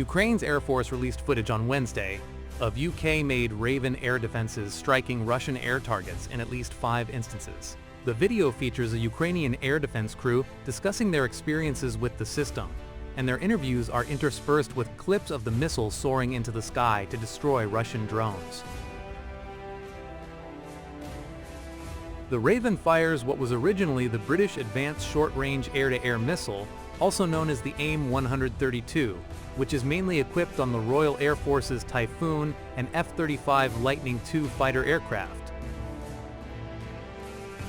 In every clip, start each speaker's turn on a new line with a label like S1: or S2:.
S1: Ukraine's Air Force released footage on Wednesday of UK-made Raven air defenses striking Russian air targets in at least 5 instances. The video features a Ukrainian air defense crew discussing their experiences with the system, and their interviews are interspersed with clips of the missiles soaring into the sky to destroy Russian drones. The Raven fires what was originally the British Advanced Short-Range Air-to-Air Missile, also known as the AIM-132, which is mainly equipped on the Royal Air Force's Typhoon and F-35 Lightning II fighter aircraft.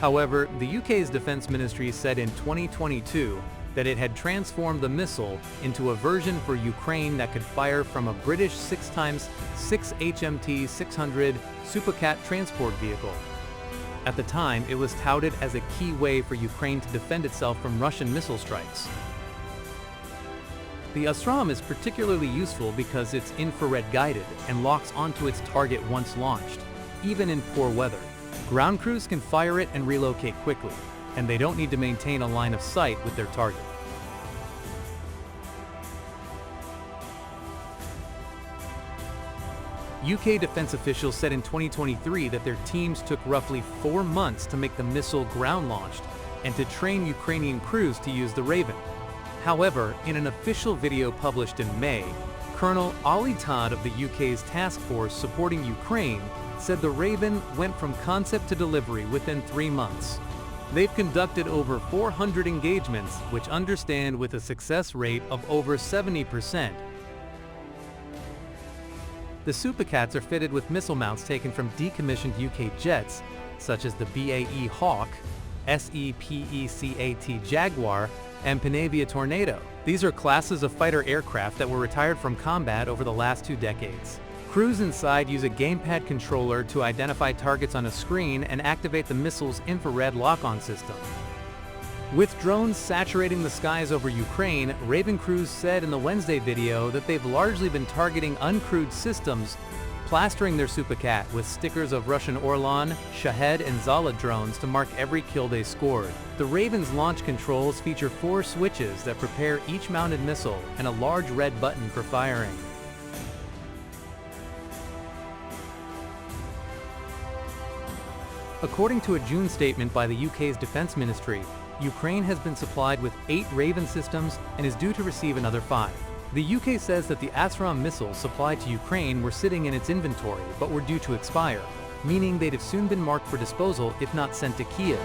S1: However, the UK's Defence Ministry said in 2022 that it had transformed the missile into a version for Ukraine that could fire from a British 6x6 HMT 600 Supercat transport vehicle. At the time, it was touted as a key way for Ukraine to defend itself from Russian missile strikes. The ASRAM is particularly useful because it's infrared guided and locks onto its target once launched, even in poor weather. Ground crews can fire it and relocate quickly, and they don't need to maintain a line of sight with their target. UK defense officials said in 2023 that their teams took roughly 4 months to make the missile ground-launched and to train Ukrainian crews to use the Raven. However, in an official video published in May, Colonel Ali Todd of the UK's task force supporting Ukraine said the Raven went from concept to delivery within 3 months. They've conducted over 400 engagements, which understand with a success rate of over 70%. The Supercats are fitted with missile mounts taken from decommissioned UK jets, such as the BAE Hawk, SEPECAT Jaguar, and Panavia Tornado. These are classes of fighter aircraft that were retired from combat over the last 2 decades. Crews inside use a gamepad controller to identify targets on a screen and activate the missile's infrared lock-on system. With drones saturating the skies over Ukraine, Raven crews said in the Wednesday video that they've largely been targeting uncrewed systems, plastering their Supercat with stickers of Russian Orlan, Shahed, and Zala drones to mark every kill they scored. The Raven's launch controls feature 4 switches that prepare each mounted missile and a large red button for firing. According to a June statement by the UK's Defence Ministry, Ukraine has been supplied with 8 Raven systems and is due to receive another 5. The UK says that the ASRAM missiles supplied to Ukraine were sitting in its inventory but were due to expire, meaning they'd have soon been marked for disposal if not sent to Kyiv.